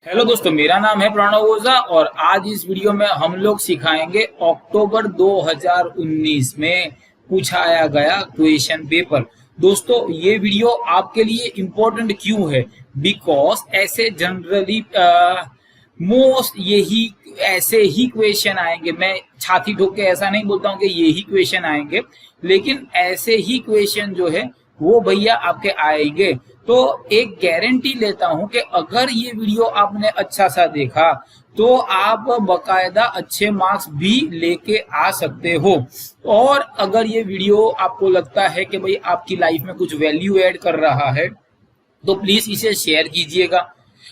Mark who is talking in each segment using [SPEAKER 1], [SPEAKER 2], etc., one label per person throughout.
[SPEAKER 1] Hello दोस्तों, मेरा नाम है प्रणव ओझा और आज इस वीडियो में हम लोग सिखाएंगे अक्टूबर 2019 में पूछाया गया क्वेश्चन पेपर। दोस्तों, ये वीडियो आपके लिए इम्पोर्टेंट क्यों है? बिकॉज ऐसे जनरली मोस्ट यही ऐसे ही क्वेश्चन आएंगे। मैं छाती ठोक के ऐसा नहीं बोलता हूँ कि यही क्वेश्चन आएंगे, लेकिन ऐसे ही क्वेश्चन जो है वो भैया आपके आएंगे। तो एक गारंटी लेता हूं कि अगर ये वीडियो आपने अच्छा सा देखा तो आप बकायदा अच्छे मार्क्स भी लेके आ सकते हो। और अगर ये वीडियो आपको लगता है कि भाई आपकी लाइफ में कुछ वैल्यू ऐड कर रहा है तो प्लीज इसे शेयर कीजिएगा,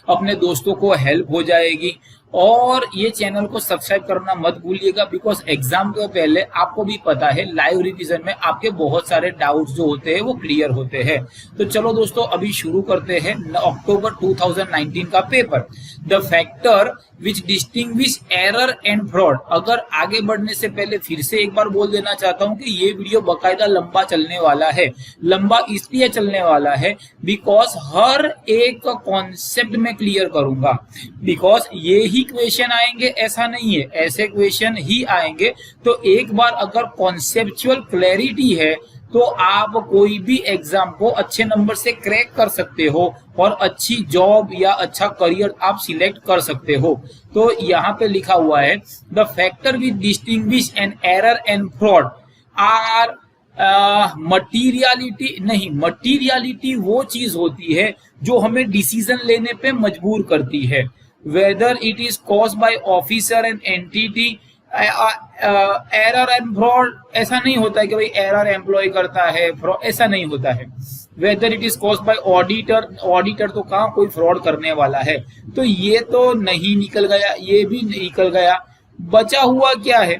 [SPEAKER 1] अपने दोस्तों को हेल्प हो जाएगी। और ये चैनल को सब्सक्राइब करना मत भूलिएगा, बिकॉज एग्जाम के पहले आपको भी पता है लाइव रिवीजन में आपके बहुत सारे डाउट्स जो होते हैं वो क्लियर होते हैं। तो चलो दोस्तों, अभी शुरू करते हैं अक्टूबर 2019 का paper, the factor which distinguish error and fraud. अगर आगे बढ़ने से पहले फिर से एक बार बोल देना चाहता हूं कि ये वीडियो बकायदा लंबा चलने वाला है। लंबा इसलिए चलने वाला है बिकॉज हर एक कॉन्सेप्ट में क्लियर करूंगा, बिकॉज ये ही क्वेश्चन आएंगे ऐसा नहीं है, ऐसे क्वेश्चन ही आएंगे। तो एक बार अगर कॉन्सेप्चुअल क्लैरिटी है तो आप कोई भी एग्जाम को अच्छे नंबर से क्रैक कर सकते हो और अच्छी जॉब या अच्छा करियर आप सिलेक्ट कर सकते हो। तो यहाँ पे लिखा हुआ है the factor which distinguish an error and fraud are materiality नहीं, मटीरियलिटी वो चीज होती है जो हमें डिसीजन लेने पे मजबूर करती है। Whether it is cause by officer and entity, error and fraud ऐसा नहीं होता है कि भाई एरर एम्प्लॉय करता है, फ्रॉड ऐसा नहीं होता है। Whether it is cause by auditor, auditor तो कहाँ कोई फ्रॉड करने वाला है। तो ये तो नहीं निकल गया, ये भी निकल गया। बचा हुआ क्या है?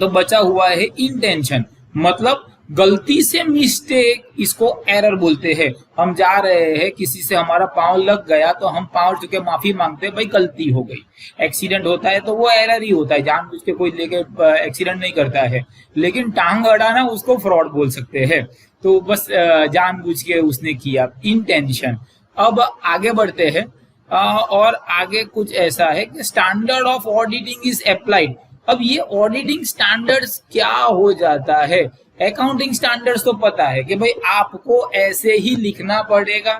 [SPEAKER 1] तो बचा हुआ है इंटेंशन, मतलब गलती से मिस्टेक, इसको एरर बोलते हैं। हम जा रहे हैं, किसी से हमारा पांव लग गया तो हम पांव चुके माफी मांगते हैं, भाई गलती हो गई। एक्सीडेंट होता है तो वो एरर ही होता है, जानबूझ के कोई लेके एक्सीडेंट नहीं करता है। लेकिन टांग अड़ाना उसको फ्रॉड बोल सकते हैं। तो बस जानबूझ के उसने किया, इंटेंशन। अब आगे बढ़ते हैं और आगे कुछ ऐसा है कि standard of auditing is applied. अब ये ऑडिटिंग स्टैंडर्ड्स क्या हो जाता है? अकाउंटिंग स्टैंडर्ड्स तो पता है कि भाई आपको ऐसे ही लिखना पड़ेगा।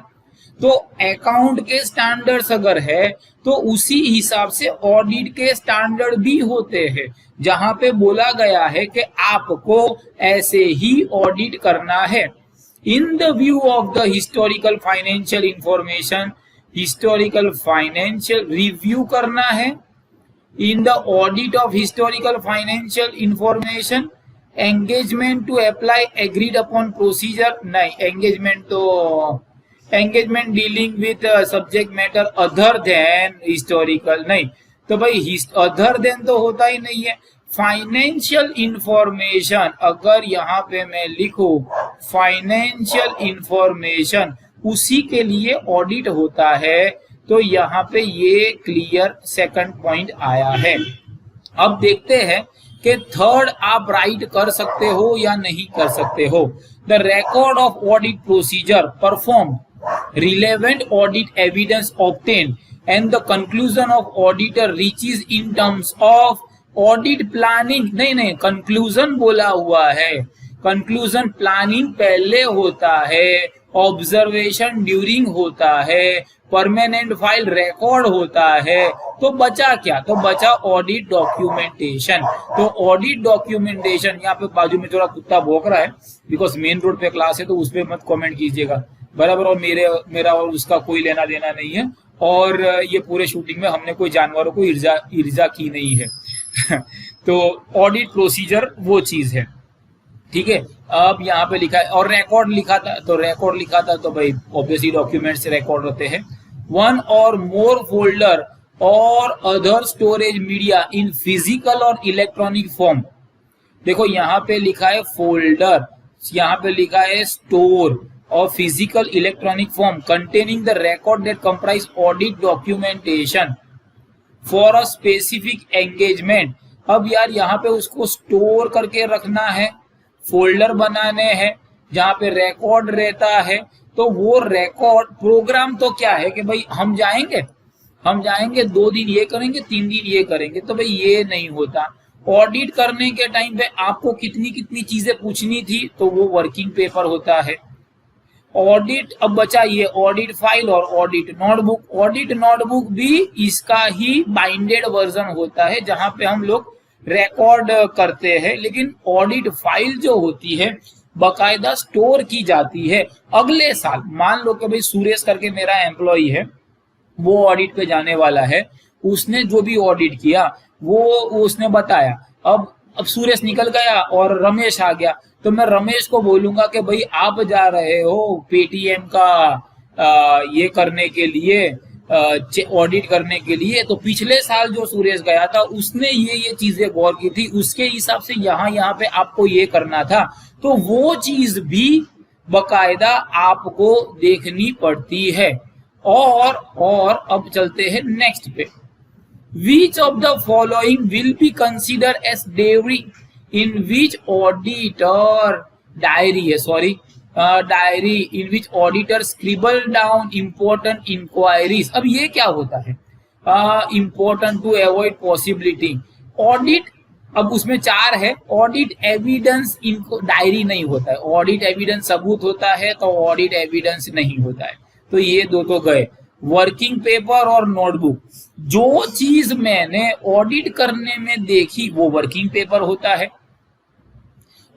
[SPEAKER 1] तो अकाउंट के स्टैंडर्ड्स अगर है तो उसी हिसाब से ऑडिट के स्टैंडर्ड भी होते हैं, जहां पे बोला गया है कि आपको ऐसे ही ऑडिट करना है। In the view of the historical financial information, historical financial review करना है। In the audit of historical financial information, engagement to apply agreed upon procedure नहीं, engagement dealing with subject matter other than historical नहीं। तो भाई other than तो होता ही नहीं है। फाइनेंशियल इंफॉर्मेशन, अगर यहाँ पे मैं लिखूं फाइनेंशियल इंफॉर्मेशन, उसी के लिए ऑडिट होता है। तो यहाँ पे ये क्लियर सेकंड पॉइंट आया है। अब देखते हैं कि थर्ड आप राइट कर सकते हो या नहीं कर सकते हो। The record of audit procedure perform, relevant audit evidence obtain and the conclusion of auditor reaches in terms of audit planning नहीं, कंक्लूजन बोला हुआ है। कंक्लूजन प्लानिंग पहले होता है, ऑब्जर्वेशन ड्यूरिंग होता है, परमानेंट फाइल रिकॉर्ड होता है। तो बचा क्या? तो बचा ऑडिट डॉक्यूमेंटेशन। तो ऑडिट डॉक्यूमेंटेशन, यहाँ पे बाजू में थोड़ा कुत्ता भौंक रहा है बिकॉज मेन रोड पे क्लास है, तो उस पर मत कमेंट कीजिएगा, बराबर। और मेरा और उसका कोई लेना देना नहीं है। और ये पूरे शूटिंग में हमने कोई जानवरों को ईर्जा की नहीं है। तो ऑडिट प्रोसीजर वो चीज है, ठीक है। अब यहाँ पे लिखा है और रिकॉर्ड लिखा था, तो रिकॉर्ड लिखा था तो भाई ऑब्वियसली डॉक्यूमेंट से रिकॉर्ड होते हैं। वन और मोर फोल्डर और other storage media in physical और इलेक्ट्रॉनिक फॉर्म। देखो यहाँ पे लिखा है फोल्डर, यहाँ पे लिखा है स्टोर और physical electronic form containing the record that comprise audit documentation for a specific engagement. अब यार यहाँ पे उसको स्टोर करके रखना है, फोल्डर बनाने हैं जहां पे रिकॉर्ड रहता है। तो वो रिकॉर्ड प्रोग्राम तो क्या है कि भाई हम जाएंगे हम जाएंगे 2 दिन ये करेंगे, 3 दिन ये करेंगे, तो भाई ये नहीं होता। ऑडिट करने के टाइम पे आपको कितनी कितनी चीजें पूछनी थी, तो वो वर्किंग पेपर होता है। ऑडिट अब बचा ये ऑडिट फाइल और ऑडिट नोटबुक। ऑडिट नोटबुक भी इसका ही बाइंडेड वर्जन होता है जहां पे हम लोग रिकॉर्ड करते हैं, लेकिन ऑडिट फाइल जो होती है बकायदा स्टोर की जाती है अगले साल। मान लो कि भाई सुरेश करके मेरा एम्प्लॉय है, वो ऑडिट पे जाने वाला है, उसने जो भी ऑडिट किया वो उसने बताया। अब सुरेश निकल गया और रमेश आ गया, तो मैं रमेश को बोलूंगा कि भाई आप जा रहे हो पेटीएम का ये करने के लिए, ऑडिट करने के लिए, तो पिछले साल जो सुरेश गया था उसने ये चीजें गौर की थी, उसके हिसाब से यहाँ पे आपको ये करना था। तो वो चीज भी बकायदा आपको देखनी पड़ती है। और अब चलते हैं नेक्स्ट पे। Which of the following will be considered as diary in which in which auditor scribble down important inquiries। अब ये क्या होता है? Important to avoid possibility audit। अब उसमें 4 है। ऑडिट एविडेंस इनको डायरी नहीं होता है, ऑडिट एविडेंस सबूत होता है, तो ऑडिट एविडेंस नहीं होता है। तो ये दो तो गए। वर्किंग पेपर और नोटबुक, जो चीज मैंने ऑडिट करने में देखी वो वर्किंग पेपर होता है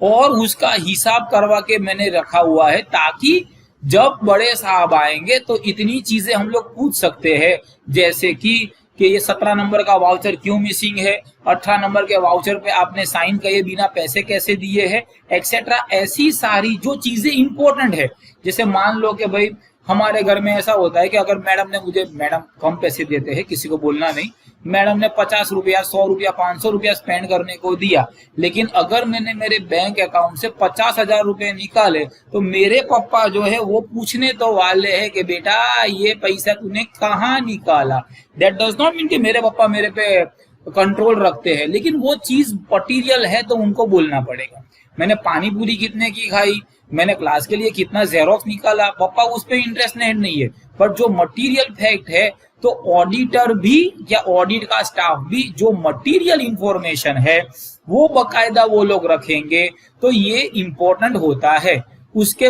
[SPEAKER 1] और उसका हिसाब करवा के मैंने रखा हुआ है, ताकि जब बड़े साहब आएंगे तो इतनी चीजें हम लोग पूछ सकते हैं, जैसे कि ये 17 नंबर का वाउचर क्यों मिसिंग है, 18 नंबर के वाउचर पे आपने साइन किए बिना पैसे कैसे दिए हैं, एक्सेट्रा। ऐसी सारी जो चीजें इंपॉर्टेंट है, जैसे मान लो कि भाई हमारे घर में ऐसा होता है कि अगर मैडम कम पैसे देते हैं, किसी को बोलना नहीं, मैडम ने 50 रुपया, 100 रुपया, 500 रुपया स्पेंड करने को दिया, लेकिन अगर मैंने मेरे बैंक अकाउंट से 50,000 रुपए निकाले तो मेरे पापा जो है वो पूछने तो वाले हैं कि बेटा ये पैसा तूने कहाँ निकाला। दैट डज नॉट मीन कि मेरे पापा मेरे पे कंट्रोल रखते हैं, लेकिन वो चीज मटीरियल है तो उनको बोलना पड़ेगा। मैंने पानी पूरी कितने की खाई, मैंने क्लास के लिए कितना जेरोक्स निकाला, पापा उस पर इंटरेस्ट नहीं है, पर जो मटीरियल फैक्ट है तो ऑडिटर भी या ऑडिट का स्टाफ भी जो मटीरियल इंफॉर्मेशन है वो बकायदा वो लोग रखेंगे, तो ये इंपॉर्टेंट होता है। उसके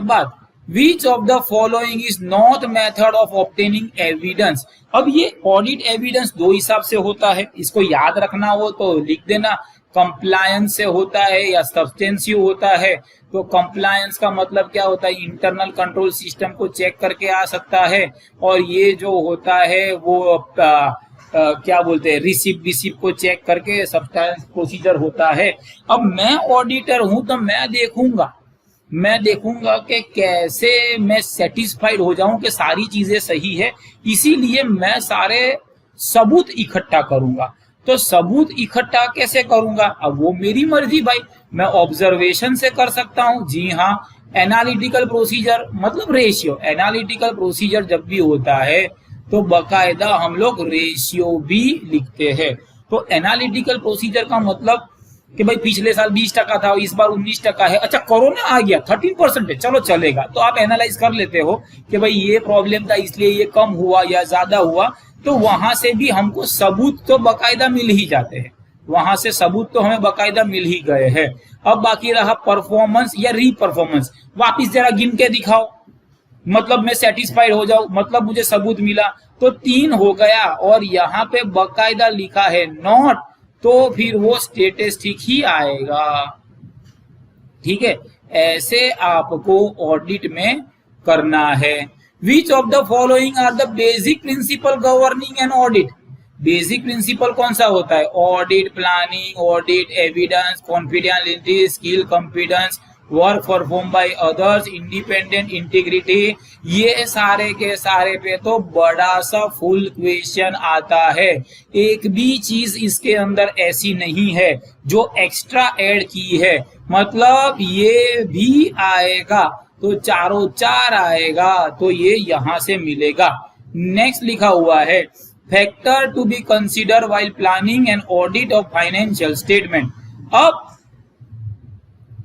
[SPEAKER 1] बाद Which of the following is not method of obtaining evidence। अब ये ऑडिट एविडेंस 2 हिसाब से होता है, इसको याद रखना हो तो लिख देना। कंप्लायंस से होता है या सब्सटेंसिव होता है। तो कंप्लायंस का मतलब क्या होता है, इंटरनल कंट्रोल सिस्टम को चेक करके आ सकता है, और ये जो होता है वो क्या बोलते हैं, रिसिप्ट को चेक करके सब्सटेंस प्रोसीजर होता है। अब मैं ऑडिटर हूं तो मैं देखूंगा कि कैसे मैं सेटिस्फाइड हो जाऊं कि सारी चीजें सही है, इसीलिए मैं सारे सबूत इकट्ठा करूंगा। तो सबूत इकट्ठा कैसे करूंगा, अब वो मेरी मर्जी भाई। मैं ऑब्जर्वेशन से कर सकता हूं, जी हाँ। एनालिटिकल प्रोसीजर मतलब रेशियो, एनालिटिकल प्रोसीजर जब भी होता है तो बकायदा हम लोग रेशियो भी लिखते हैं। तो एनालिटिकल प्रोसीजर का मतलब कि भाई पिछले साल 20% था, इस बार 19% है, अच्छा कोरोना आ गया 13% है, चलो चलेगा। तो आप एनालाइज कर लेते हो कि भाई ये प्रॉब्लम था इसलिए ये कम हुआ या ज्यादा हुआ, तो वहां से भी हमको सबूत तो बकायदा मिल ही जाते हैं, वहां से सबूत तो हमें बकायदा मिल ही गए हैं। अब बाकी रहा परफॉर्मेंस या रीपरफॉर्मेंस, वापिस जरा गिन के दिखाओ, मतलब मैं सेटिस्फाइड हो जाऊं, मतलब मुझे सबूत मिला, तो 3 हो गया। और यहाँ पे बकायदा लिखा है नॉट, तो फिर वो स्टेटिस्टिक ही आएगा। ठीक है, ऐसे आपको ऑडिट में करना है। Which of the following are the basic principle governing an audit? Basic principle कौन सा होता है, audit planning, audit evidence, confidentiality, skill, competence, work perform by others, independent, integrity. ये सारे के सारे पे तो बड़ा सा फुल क्वेश्चन आता है, एक भी चीज इसके अंदर ऐसी नहीं है जो एक्स्ट्रा ऐड की है, मतलब ये भी आएगा तो चारों 4 आएगा, तो ये यहां से मिलेगा। नेक्स्ट लिखा हुआ है factor to be consider while planning and audit of financial statement. अब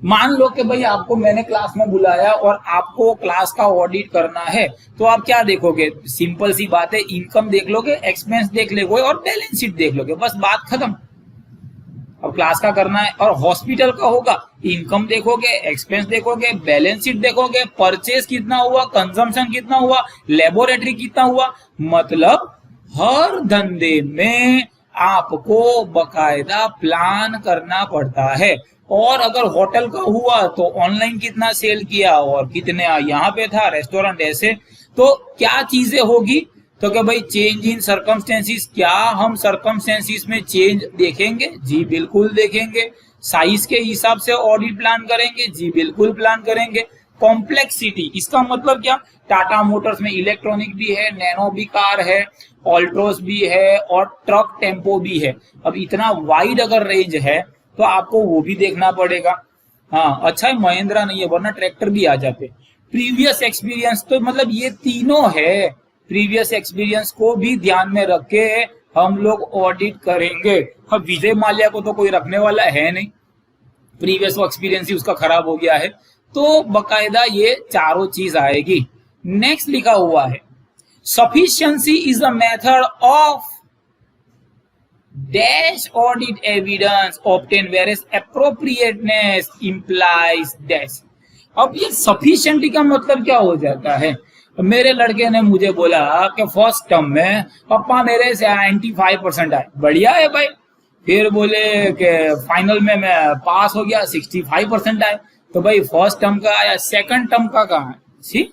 [SPEAKER 1] मान लो कि भाई आपको मैंने क्लास में बुलाया और आपको क्लास का ऑडिट करना है, तो आप क्या देखोगे? सिंपल सी बात है, इनकम देख लोगे, एक्सपेंस देख लोगे और बैलेंस शीट देख लोगे, बस बात खत्म। अब क्लास का करना है और हॉस्पिटल का होगा, इनकम देखोगे, एक्सपेंस देखोगे, बैलेंस शीट देखोगे, परचेज कितना हुआ, कंजम्पशन कितना हुआ, लेबोरेटरी कितना हुआ। मतलब हर धंधे में आपको बकायदा प्लान करना पड़ता है। और अगर होटल का हुआ तो ऑनलाइन कितना सेल किया और कितने यहाँ पे था, रेस्टोरेंट ऐसे। तो क्या चीजें होगी? तो क्या भाई चेंज इन सर्कमस्टेंसेस, क्या हम सर्कमस्टेंसेस में चेंज देखेंगे? जी बिल्कुल देखेंगे। साइज के हिसाब से ऑडिट प्लान करेंगे? जी बिल्कुल प्लान करेंगे। कॉम्प्लेक्सिटी, इसका मतलब क्या? टाटा मोटर्स में इलेक्ट्रॉनिक भी है, नैनो भी कार है, ऑल्ट्रोस भी है और ट्रक टेम्पो भी है। अब इतना वाइड अगर रेंज है तो आपको वो भी देखना पड़ेगा। हाँ अच्छा है महिंद्रा नहीं है, वरना ट्रैक्टर भी आ जाते। प्रीवियस एक्सपीरियंस, तो मतलब ये तीनों है। प्रीवियस एक्सपीरियंस को भी ध्यान में रख के हम लोग ऑडिट करेंगे। अब विजय माल्या को तो कोई रखने वाला है नहीं, प्रीवियस एक्सपीरियंस ही उसका खराब हो गया है, तो बकायदा ये चारों चीज आएगी। नेक्स्ट लिखा हुआ है sufficiency is a method of dash audit evidence obtained whereas appropriateness implies dash। अब ये सफिशिएंटी का मतलब क्या हो जाता है? मेरे लड़के ने मुझे बोला कि फर्स्ट टर्म में पापा मेरे से 95% आए, बढ़िया है भाई। फिर बोले कि फाइनल में मैं पास हो गया, 65% आए। तो भाई फर्स्ट टर्म का आया, सेकंड टर्म का कहाँ है? सी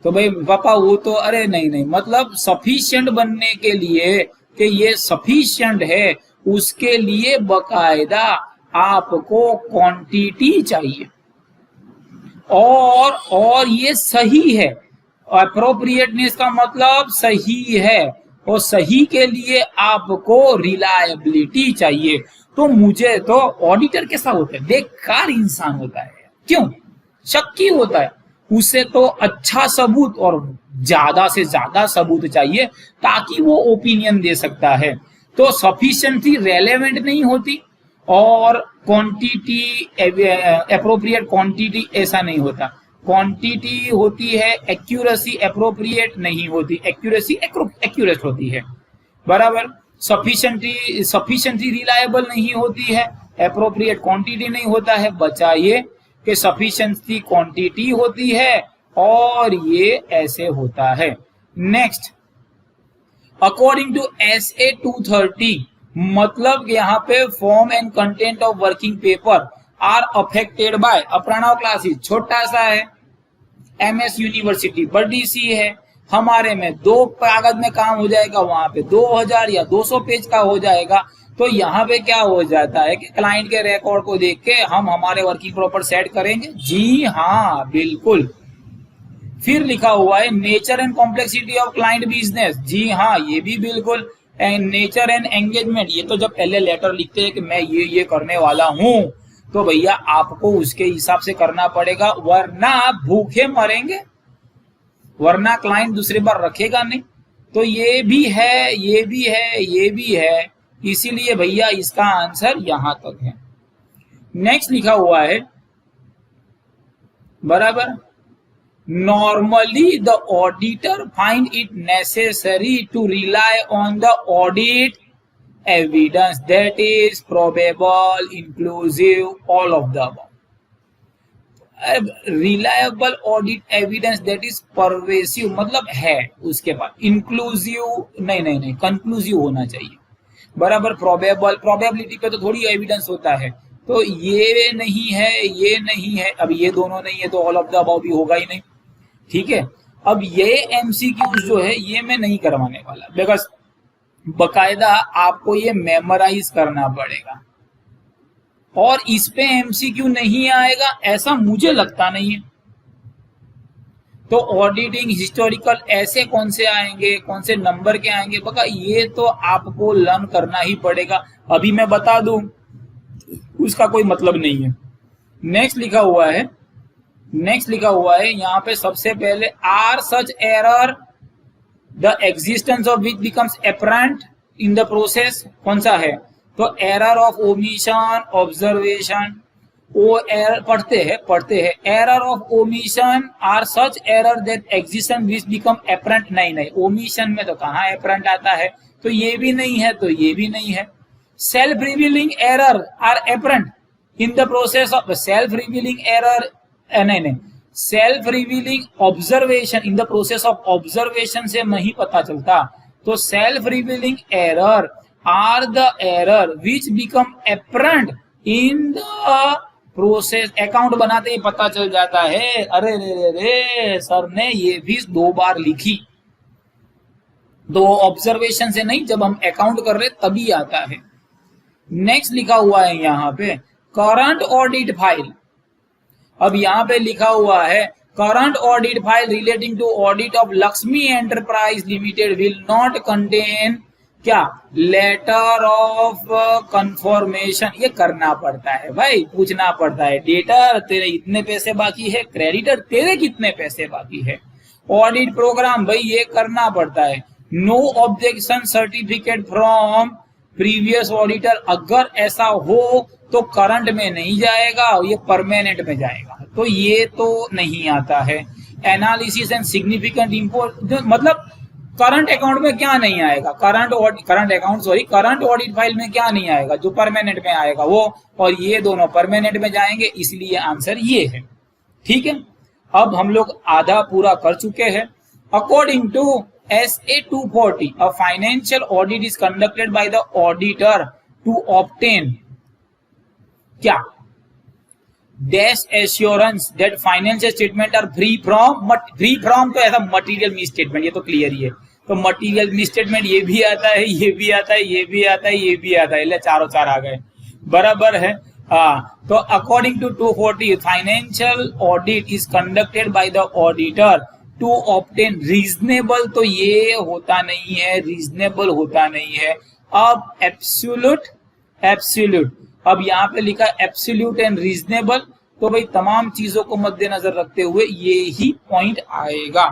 [SPEAKER 1] तो भाई पापा वो तो, अरे नहीं नहीं, मतलब सफिशिएंट बनने के लिए कि ये सफिशिएंट है, उसके लिए बकायदा आपको क्वांटिटी चाहिए और ये सही है। अप्रोप्रिएटनेस का मतलब सही है, और सही के लिए आपको रिलायबिलिटी चाहिए। तो मुझे तो ऑडिटर कैसा होता है? बेकार इंसान होता है। क्यों? शक्की होता है। उसे तो अच्छा सबूत और ज्यादा से ज्यादा सबूत चाहिए ताकि वो ओपिनियन दे सकता है। तो सफिशिएंसी रेलेवेंट नहीं होती और क्वांटिटी, एप्रोप्रिएट क्वांटिटी ऐसा नहीं होता। क्वांटिटी होती है, एक्यूरेसी एप्रोप्रिएट नहीं होती, एक्यूरेसी एक्यूरेट होती है, बराबर। सफिशिएंटली रिलायबल नहीं होती है, एप्रोप्रिएट क्वांटिटी नहीं होता है। बचा ये कि सफिशिएंसी क्वांटिटी होती है और ये ऐसे होता है। नेक्स्ट, अकॉर्डिंग टू SA 230, मतलब यहाँ पे form and content of working paper are affected by, Pranav classes छोटा सा है, MS यूनिवर्सिटी बड़ी सी है, हमारे में 2 कागज में काम हो जाएगा, वहां पे 2000 या 200 पेज का हो जाएगा। तो यहाँ पे क्या हो जाता है कि क्लाइंट के रिकॉर्ड को देख के हम हमारे वर्किंग प्रॉपर सेट करेंगे। जी हाँ बिल्कुल। फिर लिखा हुआ है nature and complexity of client business. जी हाँ ये भी बिल्कुल। नेचर एंड एंगेजमेंट, ये तो जब पहले लेटर लिखते हैं कि मैं ये करने वाला हूं, तो भैया आपको उसके हिसाब से करना पड़ेगा, वरना भूखे मरेंगे, वरना क्लाइंट दूसरी बार रखेगा नहीं। तो ये भी है, ये भी है, ये भी है, इसीलिए भैया इसका आंसर यहां तक है। नेक्स्ट लिखा हुआ है, बराबर, normally the auditor find it necessary to rely on the audit evidence that is probable, inclusive, all of the above. Reliable audit evidence that is pervasive, मतलब है उसके बाद, इंक्लूसिव नहीं, कंक्लूसिव होना चाहिए, बराबर। प्रोबेबल, प्रोबेबिलिटी पे तो थोड़ी एविडेंस होता है, तो ये नहीं है, ये नहीं है। अब ये दोनों नहीं है तो ऑल ऑफ द अबव भी होगा ही नहीं, ठीक है। अब ये MCQ जो है ये मैं नहीं करवाने वाला, बिकॉज बकायदा आपको ये मेमोराइज करना पड़ेगा और इस पे MCQ नहीं आएगा ऐसा मुझे लगता नहीं है। तो ऑडिटिंग हिस्टोरिकल ऐसे कौन से आएंगे, कौन से नंबर के आएंगे, बका ये तो आपको लर्न करना ही पड़ेगा। अभी मैं बता दूं उसका कोई मतलब नहीं है। नेक्स्ट लिखा हुआ है यहाँ पे सबसे पहले, are such error the existence of which becomes apparent in the process, कौन सा है? तो एरर ऑफ ओमिशन, ऑब्जर्वेशन, वो एरर पढ़ते हैं error of omission are such error that existence which become apparent. नहीं, ओमिशन में तो कहाँ एपरेंट आता है, तो ये भी नहीं है, तो ये भी नहीं है। Self revealing error are apparent in the process of self revealing error, नहीं, self revealing observation in the process of observation से नहीं पता चलता। तो self revealing error are the error which become apparent in the process. Account बनाते ही पता चल जाता है, अरे रे सर ने ये भी 2 बार लिखी, 2 ऑब्जर्वेशन से नहीं, जब हम अकाउंट कर रहे तभी आता है। नेक्स्ट लिखा हुआ है यहाँ पे करंट ऑडिट फाइल। अब यहाँ पे लिखा हुआ है current audit file relating to audit of Lakshmi enterprise limited will not contain क्या, लेटर ऑफ कंफर्मेशन। ये करना पड़ता है भाई, पूछना पड़ता है, डेटर तेरे इतने पैसे बाकी है, क्रेडिटर तेरे कितने पैसे बाकी है। ऑडिट प्रोग्राम भाई ये करना पड़ता है। No objection certificate from previous auditor, अगर ऐसा हो तो करंट में नहीं जाएगा, ये परमानेंट में जाएगा, तो ये तो नहीं आता है। एनालिसिस एंड सिग्निफिकेंट इंपोर्ट, मतलब करंट अकाउंट में क्या नहीं आएगा, करंट ऑडिट फाइल में क्या नहीं आएगा, जो परमानेंट में आएगा वो, और ये दोनों परमानेंट में जाएंगे, इसलिए आंसर ये है। ठीक है, अब हम लोग आधा पूरा कर चुके हैं। According to SA 240 a financial audit is conducted by the auditor to obtain क्या, dash assurance that financial statement are free from, तो ऐसा मटेरियल मिस स्टेटमेंट, ये तो क्लियर ही है। तो मटेरियल मिस स्टेटमेंट ये भी आता है, ये भी आता है, ये भी आता है, ये भी आता है, ले चारों चार आ गए, बराबर है। तो according to 240 financial audit is conducted by the auditor to obtain reasonable, तो ये होता नहीं है, रीजनेबल होता नहीं है। अब एब्सोल्यूट, अब यहाँ पे लिखा एब्सोल्यूट एंड रीजनेबल, तो भाई तमाम चीजों को मद्देनजर रखते हुए ये ही पॉइंट आएगा।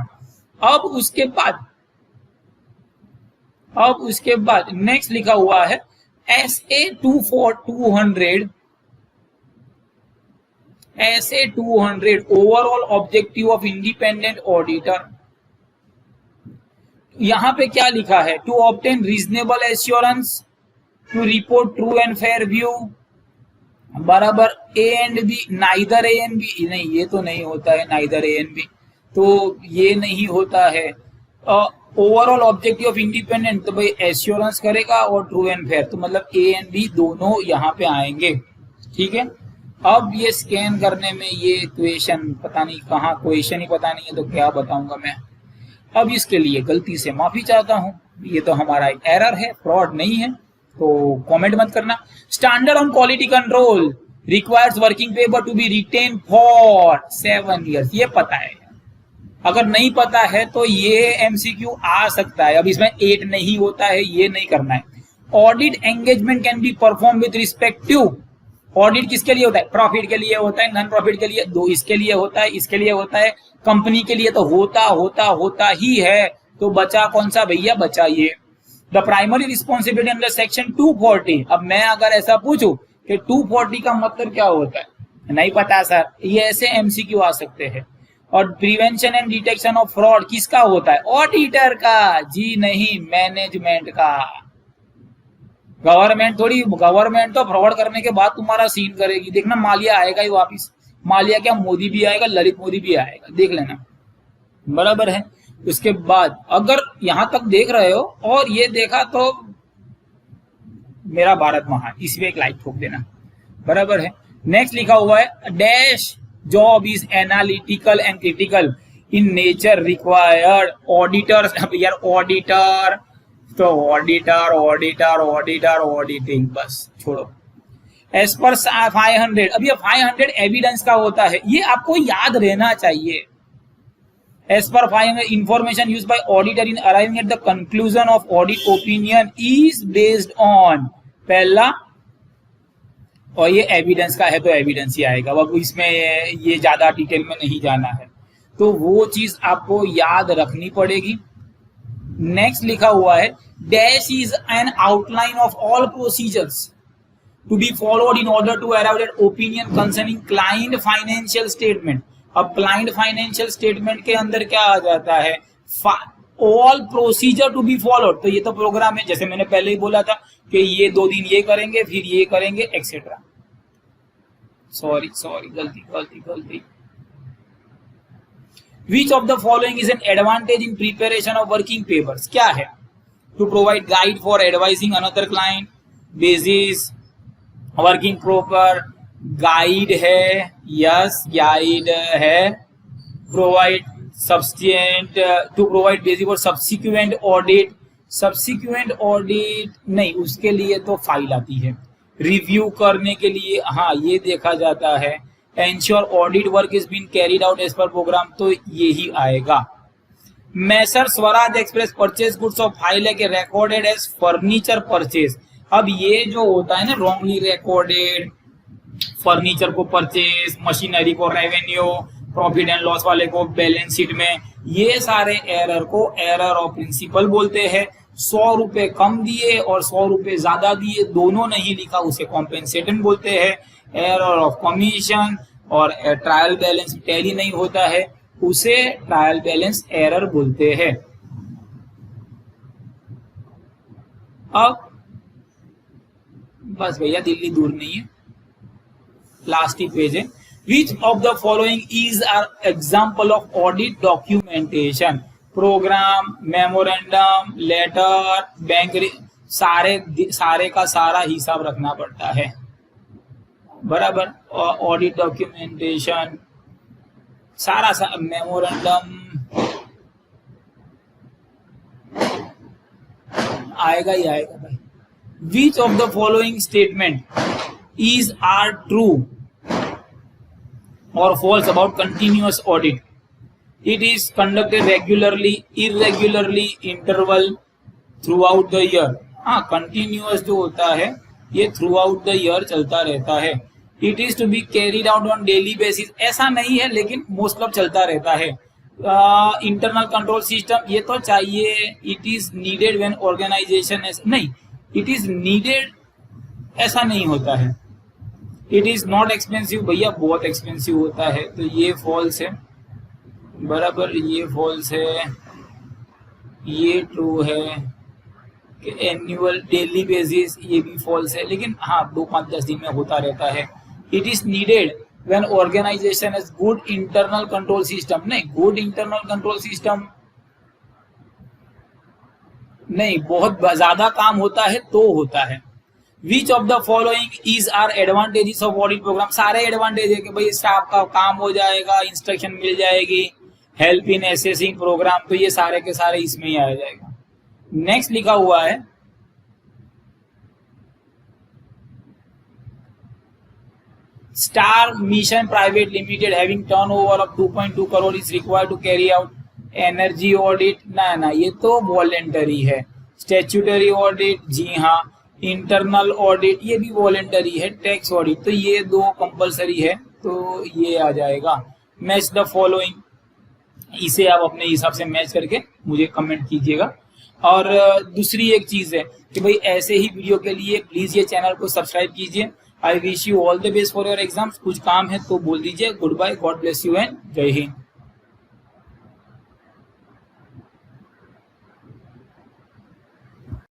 [SPEAKER 1] अब उसके बाद नेक्स्ट लिखा हुआ है SA 200 overall objective of independent auditor. यहां पे क्या लिखा है, to obtain reasonable assurance, to report true and fair view, बराबर A and B, neither A and B, नहीं ये तो नहीं होता है, नाइदर A एंड B, तो ये नहीं होता है। ओवरऑल ऑब्जेक्टिव ऑफ इंडिपेंडेंट, तो भाई एश्योरेंस करेगा और ट्रू एंड फेयर, तो मतलब A एंड B दोनों यहाँ पे आएंगे। ठीक है, अब ये स्कैन करने में ये क्वेश्चन पता नहीं कहाँ, क्वेश्चन ही पता नहीं है तो क्या बताऊंगा मैं। अब इसके लिए गलती से माफी चाहता हूं, ये तो हमारा एक एरर है, फ्रॉड नहीं है, तो कमेंट मत करना। Standard on quality control requires working paper to be retain for 7 years, ये पता है। अगर नहीं पता है तो ये MCQ आ सकता है, अब इसमें 8 नहीं होता है, ये नहीं करना है। Audit engagement can be perform with respect to, audit किसके लिए होता है, प्रॉफिट के लिए होता है, नॉन प्रॉफिट के लिए, दो इसके लिए होता है, इसके लिए होता है, कंपनी के लिए तो होता ही है, तो बचा कौन सा भैया, बचा ये। The primary responsibility under section 240, अब मैं अगर ऐसा पूछूं कि 240 का मतलब क्या होता है, नहीं पता सर, ये ऐसे MCQ आ सकते हैं। और prevention and detection of fraud किसका होता है, ऑडिटर का, जी नहीं, मैनेजमेंट का। गवर्नमेंट तो फ्रॉड करने के बाद तुम्हारा सीन करेगी, देखना मालिया आएगा ही वापिस, मालिया क्या, मोदी भी आएगा, ललित मोदी भी आएगा, देख लेना, बराबर है। उसके बाद अगर यहां तक देख रहे हो और ये देखा तो मेरा भारत महान, इसमें एक लाइक ठोक देना, बराबर है। नेक्स्ट लिखा हुआ है dash job is analytical and critical in nature required auditors, यार ऑडिटर तो ऑडिटिंग, बस छोड़ो। एज पर 500, अब ये 500 एविडेंस का होता है, ये आपको याद रहना चाहिए। As per 500 information used by auditor in arriving at the conclusion of audit opinion is based on, पहला, और ये एविडेंस का है तो एविडेंस ही आएगा, अब इसमें ये ज्यादा डिटेल में नहीं जाना है, तो वो चीज आपको याद रखनी पड़ेगी। नेक्स्ट लिखा हुआ है dash is an outline of all procedures, to be followed in order to arrive at opinion concerning client financial statement. अब क्लाइंट फाइनेंशियल स्टेटमेंट के अंदर क्या आ जाता है, all procedure to be followed. तो ये तो प्रोग्राम है, जैसे मैंने पहले ही बोला था कि ये 2 दिन ये करेंगे, फिर ये करेंगे, एक्सेट्रा। सॉरी गलती। Which of the following is an advantage in preparation of working papers? क्या है? To provide guide for advising another client, basis, working proper, guide है, yes, guide है, provide subsequent, to provide basis for subsequent audit, subsequent audit नहीं, उसके लिए तो file आती है, रिव्यू करने के लिए हाँ ये देखा जाता है, ensure audit work is been carried out as per programme, तो ये ही आएगा। Messrs Swaraj Express purchase goods of 5 lakh recorded as furniture purchase. अब ये जो होता है ना रॉन्गली रिकॉर्डेड, फर्नीचर को परचेज, मशीनरी को रेवेन्यू, प्रॉफिट एंड लॉस वाले को बैलेंस शीट में, ये सारे एरर को एरर ऑफ प्रिंसिपल बोलते हैं। 100 रुपए कम दिए और 100 रुपए ज्यादा दिए, दोनों नहीं लिखा, उसे कॉम्पेंसेशन बोलते हैं। एरर ऑफ कमीशन और ट्रायल बैलेंस टैली नहीं होता है, उसे ट्रायल बैलेंस एरर बोलते हैं। अब बस भैया दिल्ली दूर नहीं है, लास्ट ही पेज है। Which of the following is are example of audit documentation? Programme, memorandum, letter, bank, सारे का सारा हिसाब रखना पड़ता है, बराबर। ऑडिट डॉक्यूमेंटेशन सारा मेमोरेंडम आएगा ही आएगा भाई। Which of the following statement is are true और false about continuous audit? It is conducted regularly, irregularly, interval, throughout the year. हाँ, continuous जो होता है ये throughout the year चलता रहता है। It is to be carried out on daily basis, ऐसा नहीं है लेकिन most of चलता रहता है। Internal control system ये तो चाहिए। It is needed when organization नहीं, it is needed ऐसा नहीं होता है। It is not expensive, भैया बहुत एक्सपेंसिव होता है, तो ये false है, बराबर, ये फॉल्स है। ये ट्रू है कि एनुअल डेली बेसिस, ये भी फॉल्स है, लेकिन हाँ 2-5-10 दिन में होता रहता है। It is needed when organisation has good internal control system, नहीं गुड इंटरनल कंट्रोल सिस्टम नहीं, बहुत ज्यादा काम होता है तो होता है। Which of the following is are advantages of audit programme? सारे एडवांटेज है कि भाई स्टाफ का काम हो जाएगा, इंस्ट्रक्शन मिल जाएगी, हेल्प इन एसेसिंग प्रोग्राम, तो ये सारे के सारे इसमें ही आ जाएगा। नेक्स्ट लिखा हुआ है star mission private limited having turnover of 2.2 crore is required to carry out energy audit. ना ये तो वॉलेंटरी है। स्टैट्यूटरी ऑडिट, जी हाँ। इंटरनल ऑडिट ये भी वॉलेंटरी है। टैक्स ऑडिट तो ये 2 कंपलसरी है, तो ये आ जाएगा। मैच द फॉलोइंग, इसे आप अपने हिसाब से मैच करके मुझे कमेंट कीजिएगा। और दूसरी एक चीज है कि भाई ऐसे ही वीडियो के लिए प्लीज ये चैनल को सब्सक्राइब कीजिए। I wish you all the best for your exams. कुछ काम है तो बोल दीजिए। Good bye, God bless you and जय हिंद।